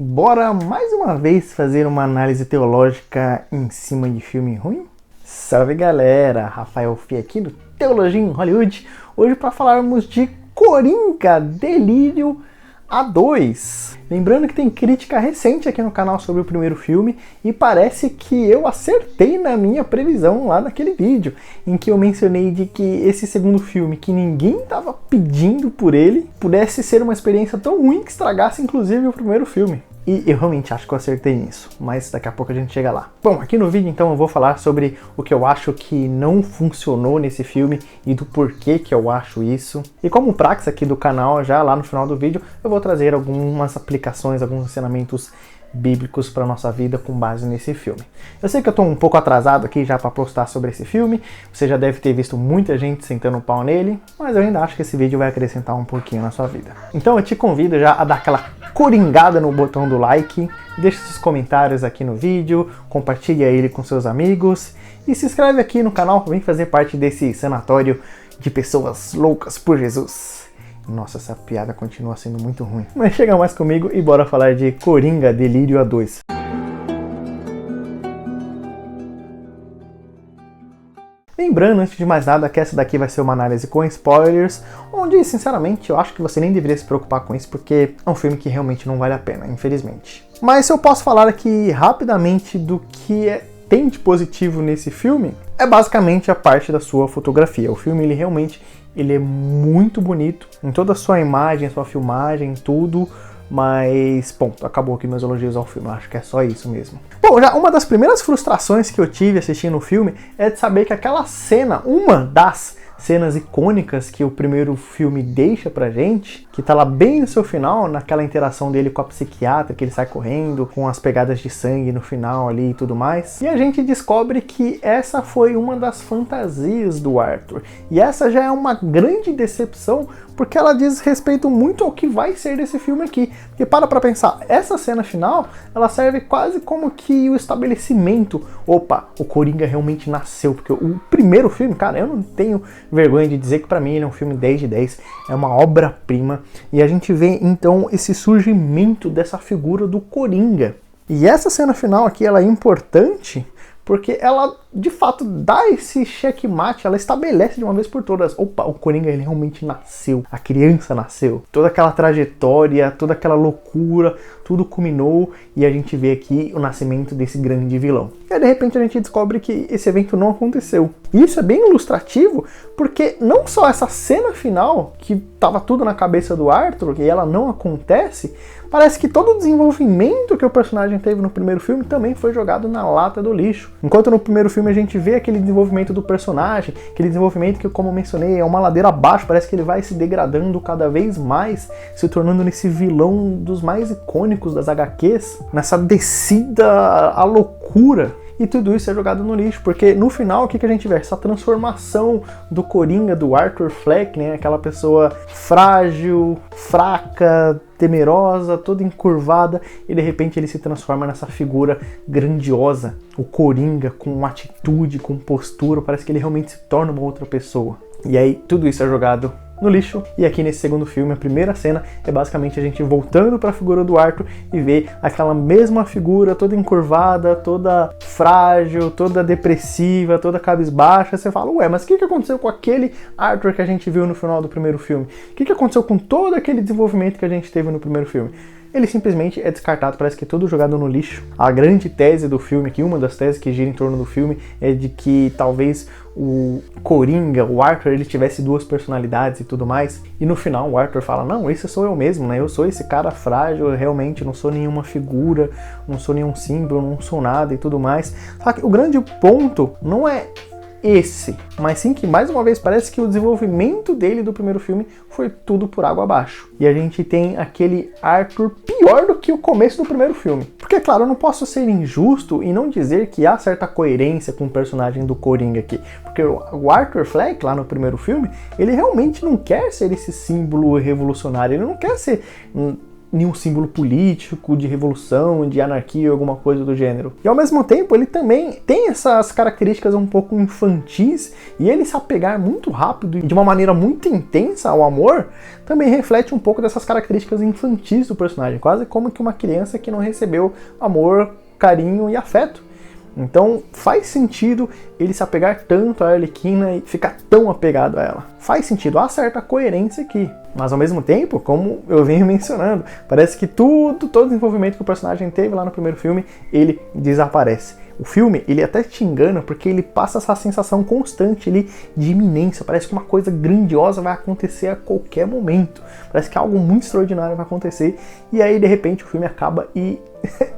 Bora mais uma vez fazer uma análise teológica em cima de filme ruim? Salve galera, Rafael Fih aqui do Teologia em Hollywood, hoje para falarmos de Coringa Delírio A2. Lembrando que tem crítica recente aqui no canal sobre o primeiro filme e parece que eu acertei na minha previsão lá naquele vídeo, em que eu mencionei de que esse segundo filme, que ninguém estava pedindo por ele, pudesse ser uma experiência tão ruim que estragasse inclusive o primeiro filme. E eu realmente acho que eu acertei nisso, mas daqui a pouco a gente chega lá. Bom, aqui no vídeo então eu vou falar sobre o que eu acho que não funcionou nesse filme e do porquê que eu acho isso. E como praxe aqui do canal, já lá no final do vídeo, eu vou trazer algumas aplicações, alguns ensinamentos bíblicos para nossa vida com base nesse filme. Eu sei que eu estou um pouco atrasado aqui já para postar sobre esse filme, você já deve ter visto muita gente sentando o pau nele, mas eu ainda acho que esse vídeo vai acrescentar um pouquinho na sua vida. Então eu te convido já a dar aquela coringada no botão do like, deixe seus comentários aqui no vídeo, compartilhe ele com seus amigos e se inscreve aqui no canal, vem fazer parte desse sanatório de pessoas loucas por Jesus. Nossa, essa piada continua sendo muito ruim. Mas chega mais comigo e bora falar de Coringa Delírio A2. Lembrando, antes de mais nada, que essa daqui vai ser uma análise com spoilers, onde, sinceramente, eu acho que você nem deveria se preocupar com isso, porque é um filme que realmente não vale a pena, infelizmente. Mas se eu posso falar aqui rapidamente do que tem de positivo nesse filme, é basicamente a parte da sua fotografia. O filme, ele é muito bonito, em toda a sua imagem, sua filmagem, tudo, mas, ponto, acabou aqui meus elogios ao filme, eu acho que é só isso mesmo. Bom, já uma das primeiras frustrações que eu tive assistindo o filme é de saber que aquela cena, uma das cenas icônicas que o primeiro filme deixa pra gente, que tá lá bem no seu final, naquela interação dele com a psiquiatra, que ele sai correndo, com as pegadas de sangue no final ali e tudo mais. E a gente descobre que essa foi uma das fantasias do Arthur. E essa já é uma grande decepção, porque ela diz respeito muito ao que vai ser desse filme aqui. Porque para pra pensar, essa cena final, ela serve quase como que o estabelecimento. Opa, o Coringa realmente nasceu. Porque o primeiro filme, cara, eu não tenho vergonha de dizer que pra mim ele é um filme 10 de 10. É uma obra-prima. E a gente vê então esse surgimento dessa figura do Coringa. E essa cena final aqui, ela é importante porque ela, de fato, dá esse checkmate, ela estabelece de uma vez por todas, opa, o Coringa ele realmente nasceu, a criança nasceu. Toda aquela trajetória, toda aquela loucura, tudo culminou e a gente vê aqui o nascimento desse grande vilão. E aí, de repente, a gente descobre que esse evento não aconteceu. E isso é bem ilustrativo, porque não só essa cena final, que tava tudo na cabeça do Arthur, e ela não acontece, parece que todo o desenvolvimento que o personagem teve no primeiro filme também foi jogado na lata do lixo. Enquanto no primeiro filme a gente vê aquele desenvolvimento do personagem, aquele desenvolvimento que, como eu mencionei, é uma ladeira abaixo, parece que ele vai se degradando cada vez mais, se tornando nesse vilão dos mais icônicos das HQs, nessa descida à loucura. E tudo isso é jogado no lixo, porque no final o que a gente vê? Essa transformação do Coringa, do Arthur Fleck, né? Aquela pessoa frágil, fraca, temerosa, toda encurvada, e de repente ele se transforma nessa figura grandiosa, o Coringa, com atitude, com postura, parece que ele realmente se torna uma outra pessoa. E aí tudo isso é jogado no lixo, e aqui nesse segundo filme, a primeira cena é basicamente a gente voltando para a figura do Arthur e ver aquela mesma figura toda encurvada, toda frágil, toda depressiva, toda cabisbaixa. Você fala, ué, mas o que aconteceu com aquele Arthur que a gente viu no final do primeiro filme? O que aconteceu com todo aquele desenvolvimento que a gente teve no primeiro filme? Ele simplesmente é descartado, parece que é tudo jogado no lixo. A grande tese do filme, que uma das teses que gira em torno do filme, é de que talvez o Coringa, o Arthur, ele tivesse duas personalidades e tudo mais. E no final o Arthur fala, não, esse sou eu mesmo, né? Eu sou esse cara frágil, eu realmente não sou nenhuma figura, não sou nenhum símbolo, não sou nada e tudo mais. Só que o grande ponto não é esse, mas sim que mais uma vez parece que o desenvolvimento dele do primeiro filme foi tudo por água abaixo. E a gente tem aquele Arthur pior do que o começo do primeiro filme. Porque, claro, eu não posso ser injusto e não dizer que há certa coerência com o personagem do Coringa aqui. Porque o Arthur Fleck, lá no primeiro filme, ele realmente não quer ser esse símbolo revolucionário, ele não quer ser nenhum símbolo político, de revolução, de anarquia, alguma coisa do gênero. E ao mesmo tempo, ele também tem essas características um pouco infantis, e ele se apegar muito rápido e de uma maneira muito intensa ao amor, também reflete um pouco dessas características infantis do personagem, quase como que uma criança que não recebeu amor, carinho e afeto. Então faz sentido ele se apegar tanto à Arlequina e ficar tão apegado a ela. Faz sentido, há certa coerência aqui. Mas ao mesmo tempo, como eu venho mencionando, parece que todo o desenvolvimento que o personagem teve lá no primeiro filme, ele desaparece. O filme, ele até te engana porque ele passa essa sensação constante ali de iminência. Parece que uma coisa grandiosa vai acontecer a qualquer momento. Parece que algo muito extraordinário vai acontecer. E aí, de repente, o filme acaba e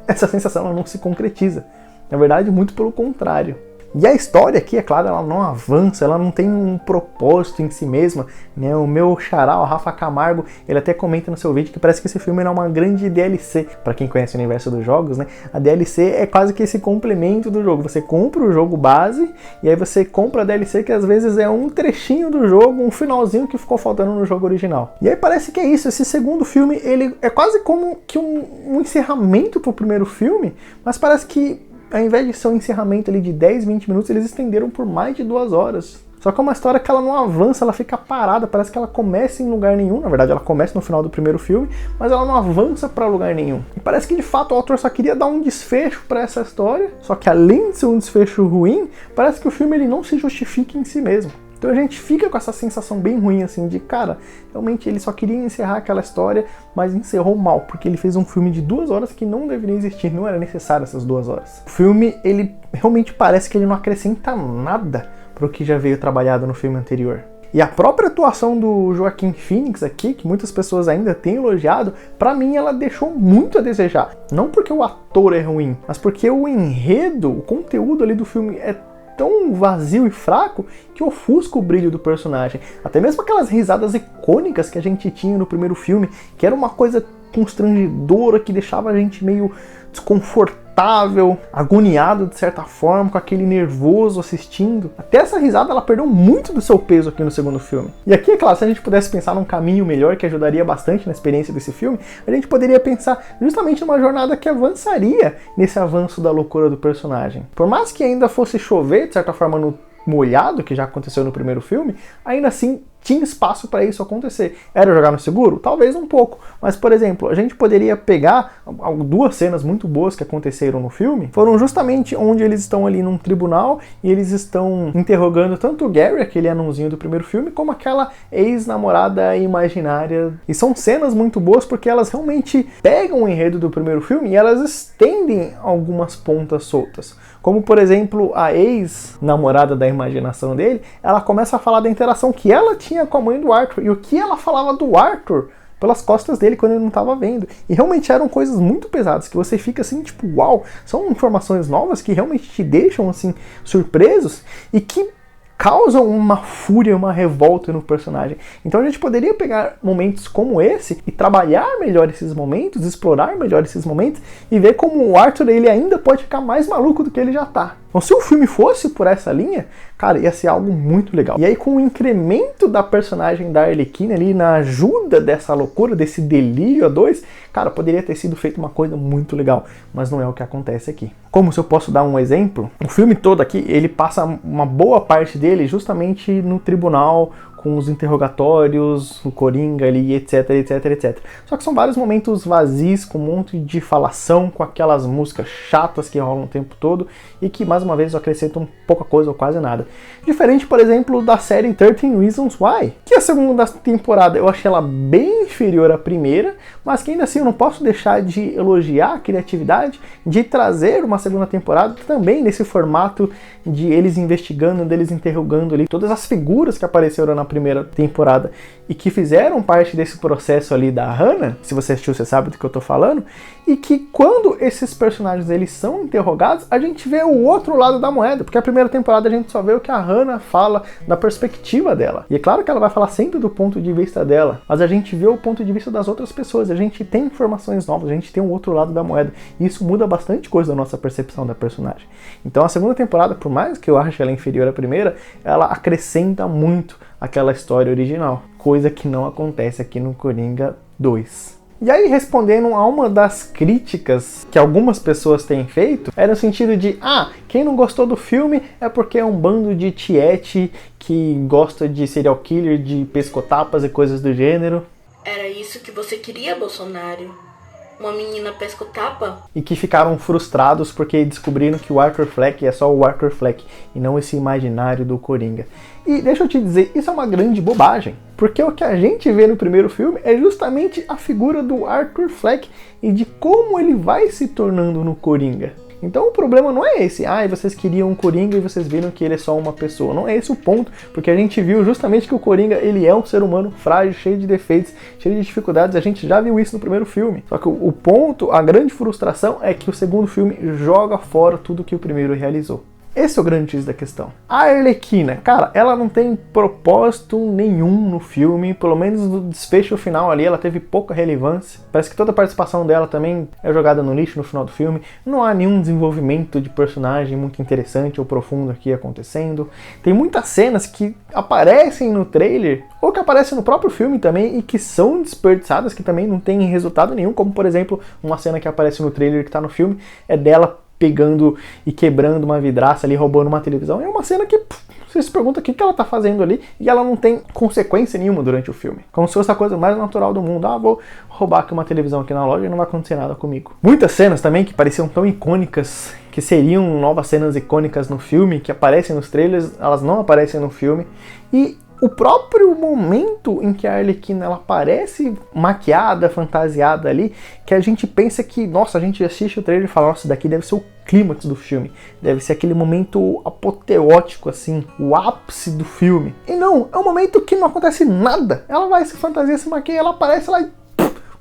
essa sensação ela não se concretiza. Na verdade, muito pelo contrário. E a história aqui, é claro, ela não avança, ela não tem um propósito em si mesma, né? O meu xará, o Rafa Camargo, ele até comenta no seu vídeo que parece que esse filme é uma grande DLC. Para quem conhece o universo dos jogos, né? A DLC é quase que esse complemento do jogo. Você compra o jogo base e aí você compra a DLC que às vezes é um trechinho do jogo, um finalzinho que ficou faltando no jogo original. E aí parece que é isso, esse segundo filme, ele é quase como que um encerramento pro primeiro filme, mas parece que ao invés de ser um encerramento ali de 10, 20 minutos, eles estenderam por mais de 2 horas. Só que é uma história que ela não avança, ela fica parada, parece que ela começa em lugar nenhum. Na verdade, ela começa no final do primeiro filme, mas ela não avança para lugar nenhum. E parece que, de fato, o autor só queria dar um desfecho para essa história, só que além de ser um desfecho ruim, parece que o filme ele não se justifica em si mesmo. Então a gente fica com essa sensação bem ruim, assim, de cara, realmente ele só queria encerrar aquela história, mas encerrou mal, porque ele fez um filme de 2 horas que não deveria existir, não era necessário essas 2 horas. O filme, ele realmente parece que ele não acrescenta nada para o que já veio trabalhado no filme anterior. E a própria atuação do Joaquin Phoenix aqui, que muitas pessoas ainda têm elogiado, pra mim ela deixou muito a desejar. Não porque o ator é ruim, mas porque o enredo, o conteúdo ali do filme é tão vazio e fraco que ofusca o brilho do personagem. Até mesmo aquelas risadas icônicas que a gente tinha no primeiro filme, que era uma coisa constrangedora, que deixava a gente meio desconfortável, agoniado de certa forma, com aquele nervoso assistindo. Até essa risada ela perdeu muito do seu peso aqui no segundo filme. E aqui, é claro, se a gente pudesse pensar num caminho melhor que ajudaria bastante na experiência desse filme, a gente poderia pensar justamente numa jornada que avançaria nesse avanço da loucura do personagem. Por mais que ainda fosse chover, de certa forma, no molhado, que já aconteceu no primeiro filme, ainda assim tinha espaço para isso acontecer. Era jogar no seguro? Talvez um pouco. Mas, por exemplo, a gente poderia pegar 2 cenas muito boas que aconteceram no filme. Foram justamente onde eles estão ali num tribunal e eles estão interrogando tanto o Gary, aquele anãozinho do primeiro filme, como aquela ex-namorada imaginária. E são cenas muito boas porque elas realmente pegam o enredo do primeiro filme e elas estendem algumas pontas soltas. Como, por exemplo, a ex-namorada da imaginação dele, ela começa a falar da interação que ela tinha com a mãe do Arthur e o que ela falava do Arthur pelas costas dele quando ele não estava vendo. E realmente eram coisas muito pesadas, que você fica assim, tipo, uau, são informações novas que realmente te deixam, assim, surpresos e que causam uma fúria, uma revolta no personagem. Então a gente poderia pegar momentos como esse e trabalhar melhor esses momentos, explorar melhor esses momentos e ver como o Arthur ele ainda pode ficar mais maluco do que ele já tá. Então se o filme fosse por essa linha, cara, ia ser algo muito legal. E aí com o incremento da personagem da Arlequina ali, na ajuda dessa loucura, desse delírio a 2, cara, poderia ter sido feito uma coisa muito legal, mas não é o que acontece aqui. Como se eu posso dar um exemplo, o filme todo aqui, ele passa uma boa parte dele justamente no tribunal, com os interrogatórios, o Coringa ali, etc, etc, etc. Só que são vários momentos vazios, com um monte de falação, com aquelas músicas chatas que rolam o tempo todo e que, mais uma vez, acrescentam pouca coisa ou quase nada. Diferente, por exemplo, da série 13 Reasons Why, que a segunda temporada eu achei ela bem inferior à primeira, mas que ainda assim eu não posso deixar de elogiar a criatividade de trazer uma segunda temporada também nesse formato de eles investigando, deles interrogando ali todas as figuras que apareceram na primeira temporada e que fizeram parte desse processo ali da Hannah, se você assistiu você sabe do que eu tô falando, e que quando esses personagens eles são interrogados, a gente vê o outro lado da moeda, porque a primeira temporada a gente só vê o que a Hannah fala da perspectiva dela, e é claro que ela vai falar sempre do ponto de vista dela, mas a gente vê o ponto de vista das outras pessoas, a gente tem informações novas, a gente tem um outro lado da moeda, e isso muda bastante coisa da nossa percepção da personagem. Então a segunda temporada, por mais que eu ache ela inferior à primeira, ela acrescenta muito aquela história original, coisa que não acontece aqui no Coringa 2. E aí, respondendo a uma das críticas que algumas pessoas têm feito, é no sentido de, quem não gostou do filme é porque é um bando de tiete que gosta de serial killer, de pescotapas e coisas do gênero. Era isso que você queria, Bolsonaro? Uma menina pescotapa? E que ficaram frustrados porque descobriram que o Arthur Fleck é só o Arthur Fleck e não esse imaginário do Coringa. E deixa eu te dizer, isso é uma grande bobagem, porque o que a gente vê no primeiro filme é justamente a figura do Arthur Fleck e de como ele vai se tornando no Coringa. Então o problema não é esse, vocês queriam um Coringa e vocês viram que ele é só uma pessoa. Não é esse o ponto, porque a gente viu justamente que o Coringa, ele é um ser humano frágil, cheio de defeitos, cheio de dificuldades. A gente já viu isso no primeiro filme. Só que o ponto, a grande frustração é que o segundo filme joga fora tudo que o primeiro realizou. Esse é o grande X da questão. A Arlequina, cara, ela não tem propósito nenhum no filme, pelo menos no desfecho final ali, ela teve pouca relevância. Parece que toda a participação dela também é jogada no lixo no final do filme. Não há nenhum desenvolvimento de personagem muito interessante ou profundo aqui acontecendo. Tem muitas cenas que aparecem no trailer, ou que aparecem no próprio filme também, e que são desperdiçadas, que também não tem resultado nenhum, como por exemplo, uma cena que aparece no trailer que tá no filme, é dela pegando e quebrando uma vidraça ali, roubando uma televisão. É uma cena que você se pergunta o que ela tá fazendo ali e ela não tem consequência nenhuma durante o filme. Como se fosse a coisa mais natural do mundo. Vou roubar aqui uma televisão aqui na loja e não vai acontecer nada comigo. Muitas cenas também que pareciam tão icônicas, que seriam novas cenas icônicas no filme, que aparecem nos trailers, elas não aparecem no filme. E o próprio momento em que a Arlequina ela aparece maquiada, fantasiada ali, que a gente pensa que, nossa, a gente assiste o trailer e fala, nossa, daqui deve ser o clímax do filme, deve ser aquele momento apoteótico, assim, o ápice do filme. E não, é um momento que não acontece nada. Ela vai se fantasia, se maquia, ela aparece lá e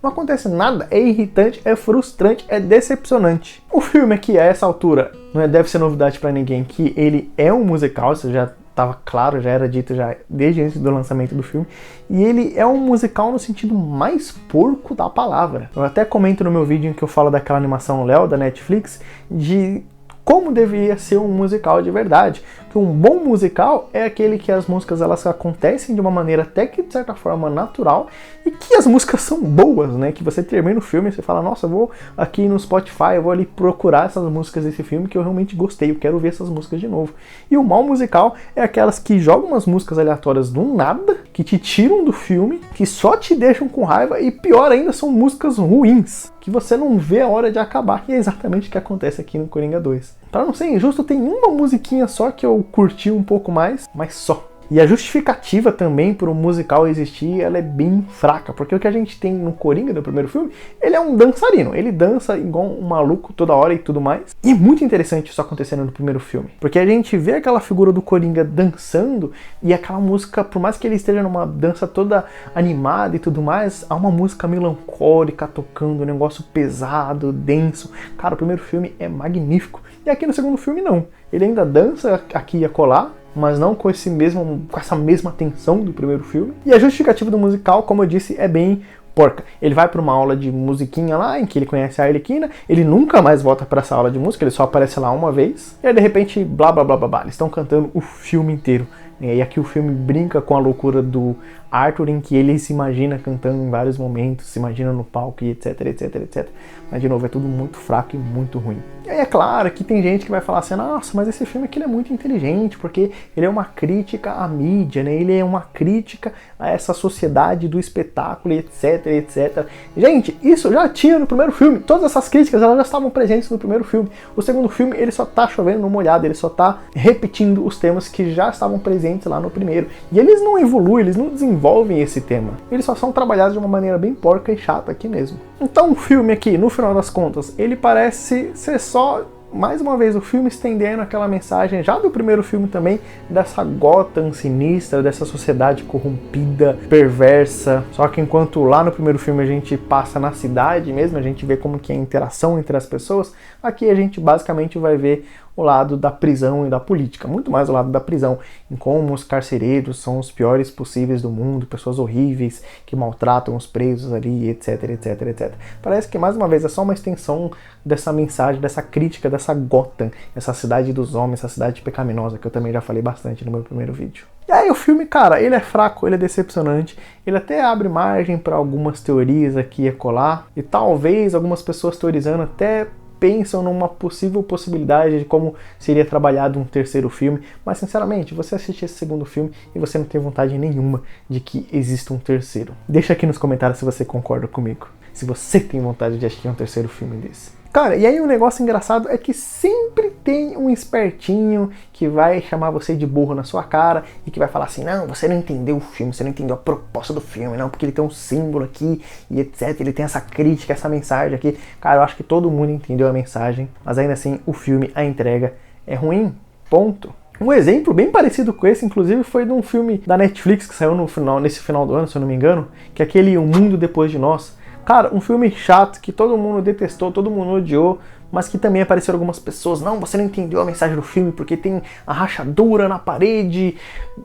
não acontece nada. É irritante, é frustrante, é decepcionante. O filme aqui, a essa altura, não deve ser novidade pra ninguém que ele é um musical, isso já estava claro, já era dito já desde antes do lançamento do filme, e ele é um musical no sentido mais porco da palavra. Eu até comento no meu vídeo em que eu falo daquela animação Léo da Netflix, de como deveria ser um musical de verdade. Que um bom musical é aquele que as músicas elas acontecem de uma maneira até que de certa forma natural e que as músicas são boas, né? Que você termina o filme e você fala, nossa, eu vou aqui no Spotify, eu vou ali procurar essas músicas desse filme que eu realmente gostei, eu quero ver essas músicas de novo. E o mau musical é aquelas que jogam umas músicas aleatórias do nada, que te tiram do filme, que só te deixam com raiva e pior ainda, são músicas ruins, que você não vê a hora de acabar, e é exatamente o que acontece aqui no Coringa 2. Para não ser injusto, tem uma musiquinha só que eu curti um pouco mais, mas só. E a justificativa também para o musical existir, ela é bem fraca, porque o que a gente tem no Coringa do primeiro filme, ele é um dançarino, ele dança igual um maluco toda hora e tudo mais. E é muito interessante isso acontecendo no primeiro filme, porque a gente vê aquela figura do Coringa dançando e aquela música, por mais que ele esteja numa dança toda animada e tudo mais, há uma música melancólica tocando, um negócio pesado, denso. Cara, o primeiro filme é magnífico. E aqui no segundo filme não, ele ainda dança aqui e acolá, mas não com essa mesma tensão do primeiro filme. E a justificativa do musical, como eu disse, é bem porca. Ele vai para uma aula de musiquinha lá, em que ele conhece a Arlequina, ele nunca mais volta para essa aula de música, ele só aparece lá uma vez, e aí de repente, blá blá blá blá blá, eles estão cantando o filme inteiro. E aqui o filme brinca com a loucura do Arthur, em que ele se imagina cantando em vários momentos, se imagina no palco e etc, etc, etc. Mas de novo, é tudo muito fraco e muito ruim. E aí é claro que tem gente que vai falar assim, nossa, mas esse filme aqui ele é muito inteligente, porque ele é uma crítica à mídia, né? Ele é uma crítica a essa sociedade do espetáculo, etc, etc. Gente, isso já tinha no primeiro filme. Todas essas críticas elas já estavam presentes no primeiro filme. O segundo filme ele só tá chovendo no molhado, ele só tá repetindo os temas que já estavam presentes lá no primeiro. E eles não evoluem, eles não desenvolvem esse tema. Eles só são trabalhados de uma maneira bem porca e chata aqui mesmo. Então o filme aqui, no final das contas, ele parece ser só, mais uma vez, o filme estendendo aquela mensagem já do primeiro filme também, dessa Gotham sinistra, dessa sociedade corrompida, perversa. Só que enquanto lá no primeiro filme a gente passa na cidade mesmo, a gente vê como que é a interação entre as pessoas, aqui a gente basicamente vai ver o lado da prisão e da política, muito mais o lado da prisão, em como os carcereiros são os piores possíveis do mundo, pessoas horríveis que maltratam os presos ali, etc, etc, etc. Parece que, mais uma vez, é só uma extensão dessa mensagem, dessa crítica, dessa Gotham, essa cidade dos homens, essa cidade pecaminosa, que eu também já falei bastante no meu primeiro vídeo. E aí o filme, cara, ele é fraco, ele é decepcionante, ele até abre margem para algumas teorias aqui e acolá, e talvez algumas pessoas teorizando até pensam numa possível possibilidade de como seria trabalhado um terceiro filme, mas sinceramente, você assiste esse segundo filme e você não tem vontade nenhuma de que exista um terceiro. Deixa aqui nos comentários se você concorda comigo, se você tem vontade de assistir um terceiro filme desse. Cara, e aí um negócio engraçado é que sempre tem um espertinho que vai chamar você de burro na sua cara e que vai falar assim, não, você não entendeu o filme, você não entendeu a proposta do filme, não, porque ele tem um símbolo aqui e etc, ele tem essa crítica, essa mensagem aqui. Cara, eu acho que todo mundo entendeu a mensagem, mas ainda assim o filme, a entrega é ruim, ponto. Um exemplo bem parecido com esse, inclusive, foi de um filme da Netflix que saiu nesse final do ano, se eu não me engano, que é aquele O Mundo Depois de Nós. Cara, um filme chato que todo mundo detestou, todo mundo odiou, mas que também apareceram algumas pessoas, não, você não entendeu a mensagem do filme porque tem a rachadura na parede,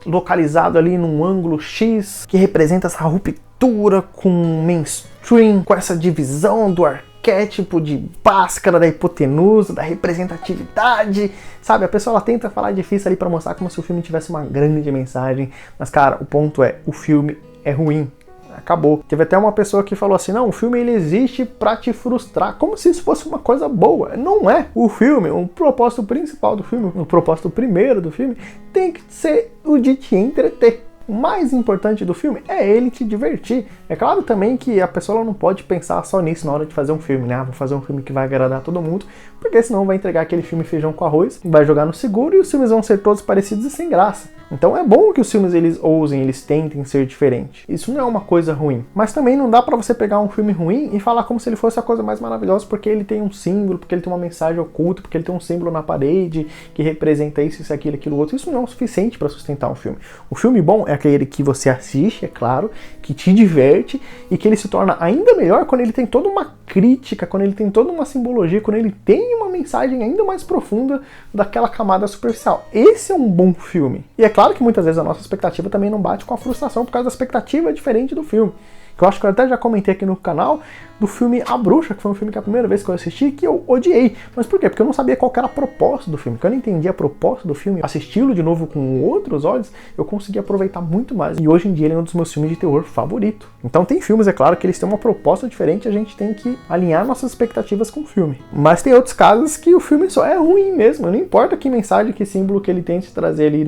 localizado ali num ângulo X, que representa essa ruptura com mainstream, com essa divisão do arquétipo de Bhaskara, da hipotenusa, da representatividade, sabe? A pessoa ela tenta falar difícil ali pra mostrar como se o filme tivesse uma grande mensagem, mas cara, o ponto é, o filme é ruim. Acabou. Teve até uma pessoa que falou assim, não, o filme ele existe pra te frustrar, como se isso fosse uma coisa boa. Não é. O filme, o propósito principal do filme, o propósito primeiro do filme, tem que ser o de te entreter. O mais importante do filme é ele te divertir. É claro também que a pessoa não pode pensar só nisso na hora de fazer um filme, né? Vou fazer um filme que vai agradar todo mundo, porque senão vai entregar aquele filme feijão com arroz, vai jogar no seguro e os filmes vão ser todos parecidos e sem graça. Então é bom que os filmes eles ousem, eles tentem ser diferentes. Isso não é uma coisa ruim. Mas também não dá pra você pegar um filme ruim e falar como se ele fosse a coisa mais maravilhosa porque ele tem um símbolo, porque ele tem uma mensagem oculta, porque ele tem um símbolo na parede que representa isso, aquilo, aquilo outro. Isso não é o suficiente pra sustentar um filme. O filme bom é aquele que você assiste, é claro, que te diverte e que ele se torna ainda melhor quando ele tem toda uma crítica, quando ele tem toda uma simbologia, quando ele tem uma mensagem ainda mais profunda daquela camada superficial. Esse é um bom filme. E é claro que muitas vezes a nossa expectativa também não bate com a frustração por causa da expectativa diferente do filme. Que eu acho que eu até já comentei aqui no canal do filme A Bruxa, que foi um filme que a primeira vez que eu assisti, que eu odiei. Mas por quê? Porque eu não sabia qual que era a proposta do filme. Quando eu entendi a proposta do filme, assisti-lo de novo com outros olhos, eu consegui aproveitar muito mais. E hoje em dia ele é um dos meus filmes de terror favorito. Então tem filmes, é claro, que eles têm uma proposta diferente e a gente tem que alinhar nossas expectativas com o filme. Mas tem outros casos que o filme só é ruim mesmo. Não importa que mensagem, que símbolo que ele tente trazer ali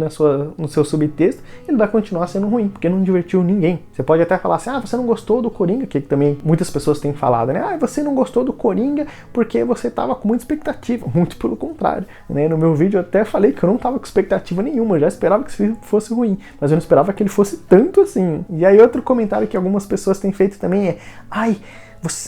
no seu subtexto, ele vai continuar sendo ruim, porque não divertiu ninguém. Você pode até falar assim, ah, você não gostou do Coringa, que também muitas pessoas têm falado, né? Ah, você não gostou do Coringa porque você tava com muita expectativa. Muito pelo contrário, né? No meu vídeo eu até falei que eu não tava com expectativa nenhuma, eu já esperava que esse filme fosse ruim, mas eu não esperava que ele fosse tanto assim. E aí outro comentário que algumas pessoas têm feito também é, ai,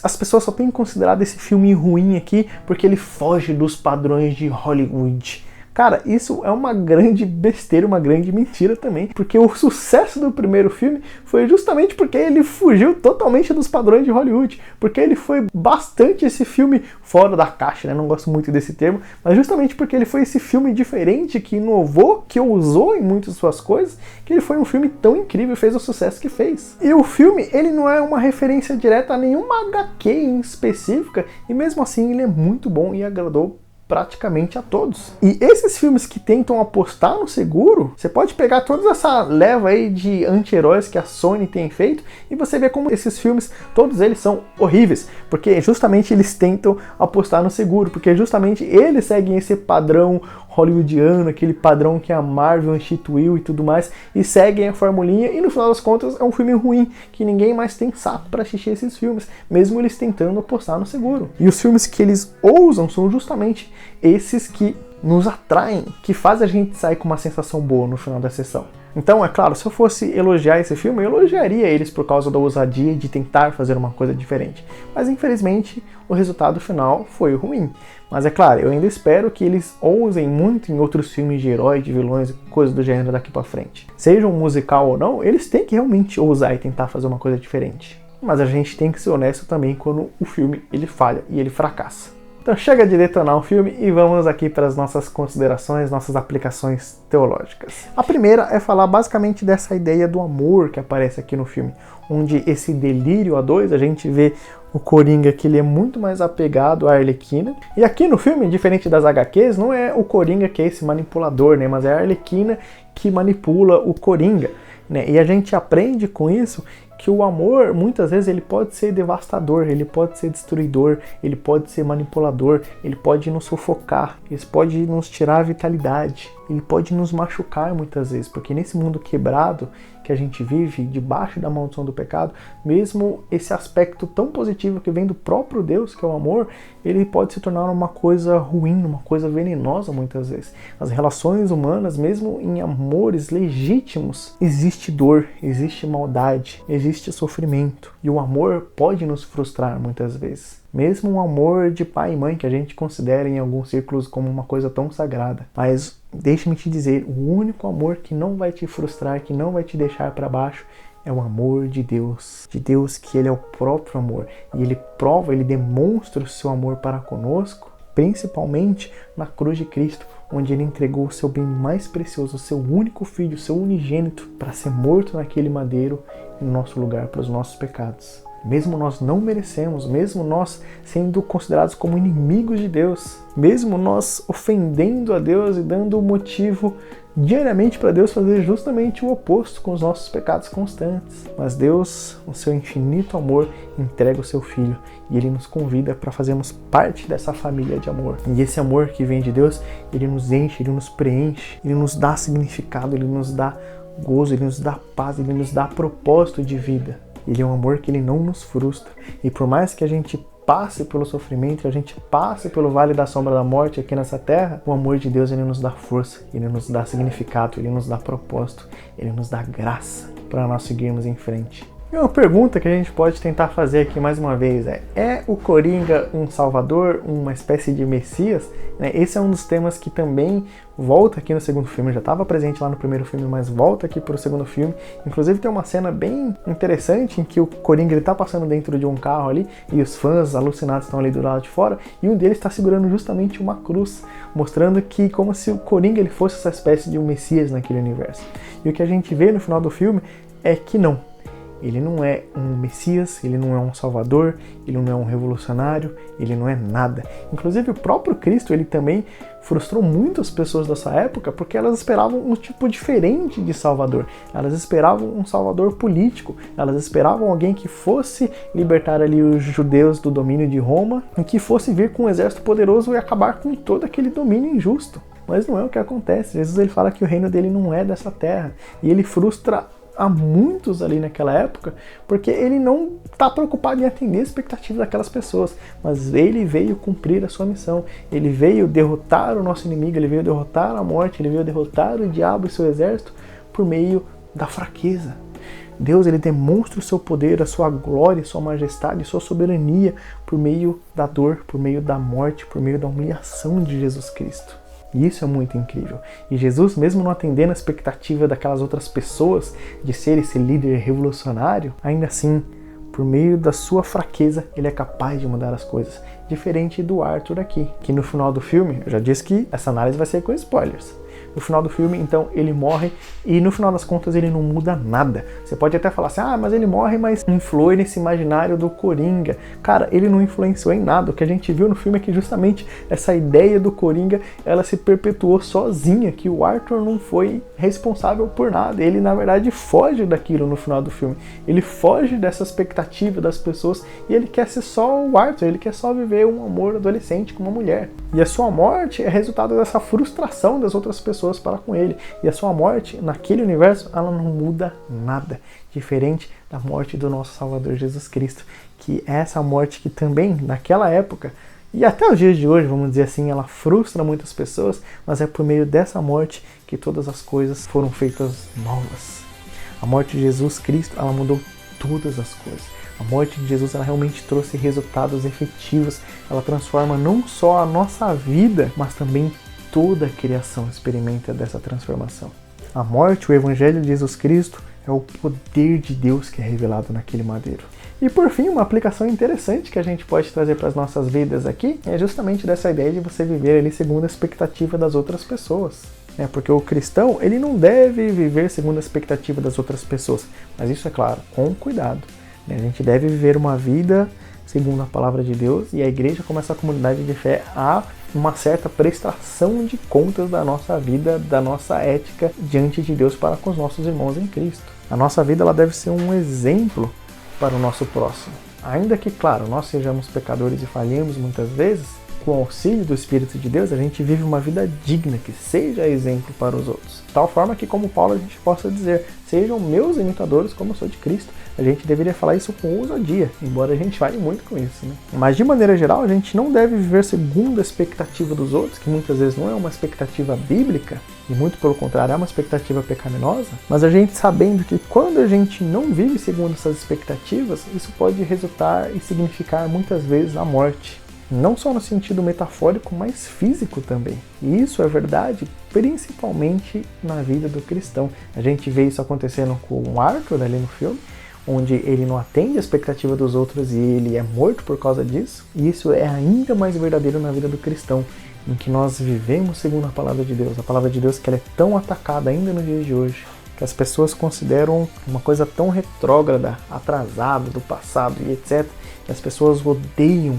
as pessoas só têm considerado esse filme ruim aqui porque ele foge dos padrões de Hollywood. Cara, isso é uma grande besteira, uma grande mentira também, porque o sucesso do primeiro filme foi justamente porque ele fugiu totalmente dos padrões de Hollywood, porque ele foi bastante esse filme fora da caixa, né? Não gosto muito desse termo, mas justamente porque ele foi esse filme diferente, que inovou, que ousou em muitas suas coisas, que ele foi um filme tão incrível e fez o sucesso que fez. E o filme, ele não é uma referência direta a nenhuma HQ em específica, e mesmo assim ele é muito bom e agradou praticamente a todos. E esses filmes que tentam apostar no seguro, você pode pegar toda essa leva aí de anti-heróis que a Sony tem feito e você vê como esses filmes, todos eles são horríveis, porque justamente eles tentam apostar no seguro, porque justamente eles seguem esse padrão hollywoodiano, aquele padrão que a Marvel instituiu e tudo mais, e seguem a formulinha, e no final das contas é um filme ruim, que ninguém mais tem saco para assistir esses filmes, mesmo eles tentando apostar no seguro. E os filmes que eles ousam são justamente esses que nos atraem, que fazem a gente sair com uma sensação boa no final da sessão. Então, é claro, se eu fosse elogiar esse filme, eu elogiaria eles por causa da ousadia de tentar fazer uma coisa diferente. Mas, infelizmente, o resultado final foi ruim. Mas, é claro, eu ainda espero que eles ousem muito em outros filmes de herói, de vilões e coisas do gênero daqui pra frente. Seja um musical ou não, eles têm que realmente ousar e tentar fazer uma coisa diferente. Mas a gente tem que ser honesto também quando o filme ele falha e ele fracassa. Então chega de detonar o filme e vamos aqui para as nossas considerações, nossas aplicações teológicas. A primeira é falar basicamente dessa ideia do amor que aparece aqui no filme, onde esse delírio a dois, a gente vê o Coringa que ele é muito mais apegado à Arlequina. E aqui no filme, diferente das HQs, não é o Coringa que é esse manipulador, né? Mas é a Arlequina que manipula o Coringa, né? E a gente aprende com isso que o amor, muitas vezes, ele pode ser devastador, ele pode ser destruidor, ele pode ser manipulador, ele pode nos sufocar, ele pode nos tirar a vitalidade, ele pode nos machucar muitas vezes, porque nesse mundo quebrado que a gente vive, debaixo da maldição do pecado, mesmo esse aspecto tão positivo que vem do próprio Deus, que é o amor, ele pode se tornar uma coisa ruim, uma coisa venenosa muitas vezes. As relações humanas, mesmo em amores legítimos, existe dor, existe maldade, existe sofrimento. E o amor pode nos frustrar muitas vezes. Mesmo um amor de pai e mãe, que a gente considera em alguns círculos como uma coisa tão sagrada. Mas deixe-me te dizer, o único amor que não vai te frustrar, que não vai te deixar para baixo, é o amor de Deus que ele é o próprio amor. E ele prova, ele demonstra o seu amor para conosco, principalmente na cruz de Cristo, onde ele entregou o seu bem mais precioso, o seu único filho, o seu unigênito, para ser morto naquele madeiro em nosso lugar, para os nossos pecados. Mesmo nós não merecemos, mesmo nós sendo considerados como inimigos de Deus, mesmo nós ofendendo a Deus e dando motivo diariamente para Deus fazer justamente o oposto com os nossos pecados constantes. Mas Deus, o seu infinito amor, entrega o seu Filho e Ele nos convida para fazermos parte dessa família de amor. E esse amor que vem de Deus, Ele nos enche, Ele nos preenche, Ele nos dá significado, Ele nos dá gozo, Ele nos dá paz, Ele nos dá propósito de vida. Ele é um amor que ele não nos frustra. E por mais que a gente passe pelo sofrimento, a gente passe pelo vale da sombra da morte aqui nessa terra, o amor de Deus ele nos dá força, ele nos dá significado, ele nos dá propósito, ele nos dá graça para nós seguirmos em frente. E uma pergunta que a gente pode tentar fazer aqui mais uma vez é o Coringa um salvador, uma espécie de Messias? Esse é um dos temas que também volta aqui no segundo filme, já estava presente lá no primeiro filme, mas volta aqui para o segundo filme. Inclusive tem uma cena bem interessante em que o Coringa está passando dentro de um carro ali e os fãs alucinados estão ali do lado de fora e um deles está segurando justamente uma cruz, mostrando que como se o Coringa ele fosse essa espécie de um Messias naquele universo. E o que a gente vê no final do filme é que não. Ele não é um Messias, ele não é um Salvador, ele não é um revolucionário, ele não é nada. Inclusive o próprio Cristo, ele também frustrou muitas pessoas dessa época porque elas esperavam um tipo diferente de Salvador. Elas esperavam um Salvador político, elas esperavam alguém que fosse libertar ali os judeus do domínio de Roma e que fosse vir com um exército poderoso e acabar com todo aquele domínio injusto. Mas não é o que acontece. Jesus ele fala que o reino dele não é dessa terra e ele frustra a muitos ali naquela época, porque ele não está preocupado em atender a expectativa daquelas pessoas, mas ele veio cumprir a sua missão, ele veio derrotar o nosso inimigo, ele veio derrotar a morte, ele veio derrotar o diabo e seu exército por meio da fraqueza. Deus ele demonstra o seu poder, a sua glória, a sua majestade, a sua soberania por meio da dor, por meio da morte, por meio da humilhação de Jesus Cristo. E isso é muito incrível. E Jesus, mesmo não atendendo a expectativa daquelas outras pessoas de ser esse líder revolucionário, ainda assim, por meio da sua fraqueza, ele é capaz de mudar as coisas. Diferente do Arthur aqui, que no final do filme, eu já disse que essa análise vai ser com spoilers. No final do filme, então, ele morre e no final das contas ele não muda nada. Você pode até falar assim, mas ele morre, mas influi nesse imaginário do Coringa. Cara, ele não influenciou em nada. O que a gente viu no filme é que justamente essa ideia do Coringa, ela se perpetuou sozinha, que o Arthur não foi responsável por nada. Ele, na verdade, foge daquilo no final do filme. Ele foge dessa expectativa das pessoas e ele quer ser só o Arthur, ele quer só viver um amor adolescente com uma mulher. E a sua morte é resultado dessa frustração das outras pessoas para com ele. E a sua morte, naquele universo, ela não muda nada. Diferente da morte do nosso Salvador Jesus Cristo. Que é essa morte que também, naquela época, e até os dias de hoje, vamos dizer assim, ela frustra muitas pessoas, mas é por meio dessa morte que todas as coisas foram feitas novas. A morte de Jesus Cristo, ela mudou todas as coisas. A morte de Jesus ela realmente trouxe resultados efetivos. Ela transforma não só a nossa vida, mas também toda a criação experimenta dessa transformação. A morte, o Evangelho de Jesus Cristo, é o poder de Deus que é revelado naquele madeiro. E por fim, uma aplicação interessante que a gente pode trazer para as nossas vidas aqui é justamente dessa ideia de você viver ali segundo a expectativa das outras pessoas. Porque o cristão, ele não deve viver segundo a expectativa das outras pessoas, mas isso é claro, com cuidado. A gente deve viver uma vida segundo a palavra de Deus, e a igreja, como essa comunidade de fé, há uma certa prestação de contas da nossa vida, da nossa ética diante de Deus para com os nossos irmãos em Cristo. A nossa vida ela deve ser um exemplo para o nosso próximo. Ainda que, claro, nós sejamos pecadores e falhemos muitas vezes, com o auxílio do Espírito de Deus, a gente vive uma vida digna, que seja exemplo para os outros. De tal forma que, como Paulo, a gente possa dizer, sejam meus imitadores como eu sou de Cristo. A gente deveria falar isso com ousadia, embora a gente fale muito com isso, né? Mas, de maneira geral, a gente não deve viver segundo a expectativa dos outros, que muitas vezes não é uma expectativa bíblica, e muito pelo contrário, é uma expectativa pecaminosa, mas a gente sabendo que quando a gente não vive segundo essas expectativas, isso pode resultar e significar muitas vezes a morte. Não só no sentido metafórico, mas físico também. E isso é verdade principalmente na vida do cristão. A gente vê isso acontecendo com o Arthur ali no filme, onde ele não atende a expectativa dos outros e ele é morto por causa disso. E isso é ainda mais verdadeiro na vida do cristão, em que nós vivemos segundo a palavra de Deus. A palavra de Deus que ela é tão atacada ainda no dia de hoje, que as pessoas consideram uma coisa tão retrógrada, atrasada do passado e etc., que as pessoas odeiam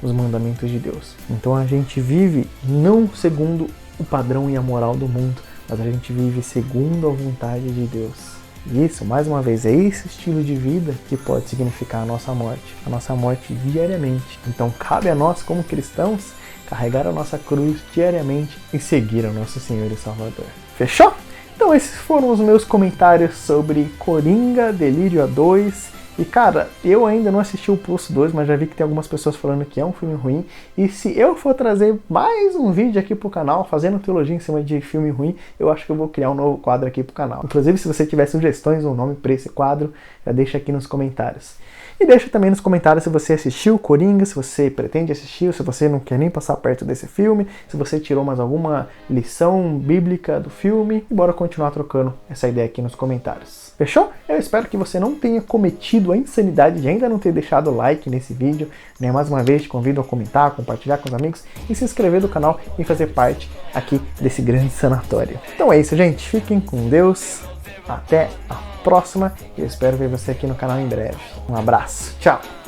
os mandamentos de Deus. Então a gente vive não segundo o padrão e a moral do mundo, mas a gente vive segundo a vontade de Deus. E isso, mais uma vez, é esse estilo de vida que pode significar a nossa morte diariamente. Então cabe a nós, como cristãos, carregar a nossa cruz diariamente e seguir ao nosso Senhor e Salvador. Fechou? Então esses foram os meus comentários sobre Coringa, Delírio A2. E cara, eu ainda não assisti o Pulso 2, mas já vi que tem algumas pessoas falando que é um filme ruim. E se eu for trazer mais um vídeo aqui pro canal, fazendo teologia em cima de filme ruim, eu acho que eu vou criar um novo quadro aqui pro canal. Inclusive, se você tiver sugestões ou nome para esse quadro, já deixa aqui nos comentários. E deixa também nos comentários se você assistiu Coringa, se você pretende assistir, ou se você não quer nem passar perto desse filme, se você tirou mais alguma lição bíblica do filme, e bora continuar trocando essa ideia aqui nos comentários. Fechou? Eu espero que você não tenha cometido a insanidade de ainda não ter deixado o like nesse vídeo. Mais uma vez te convido a comentar, compartilhar com os amigos e se inscrever no canal e fazer parte aqui desse grande sanatório. Então é isso, gente. Fiquem com Deus. Até a próxima. Eu espero ver você aqui no canal em breve. Um abraço. Tchau.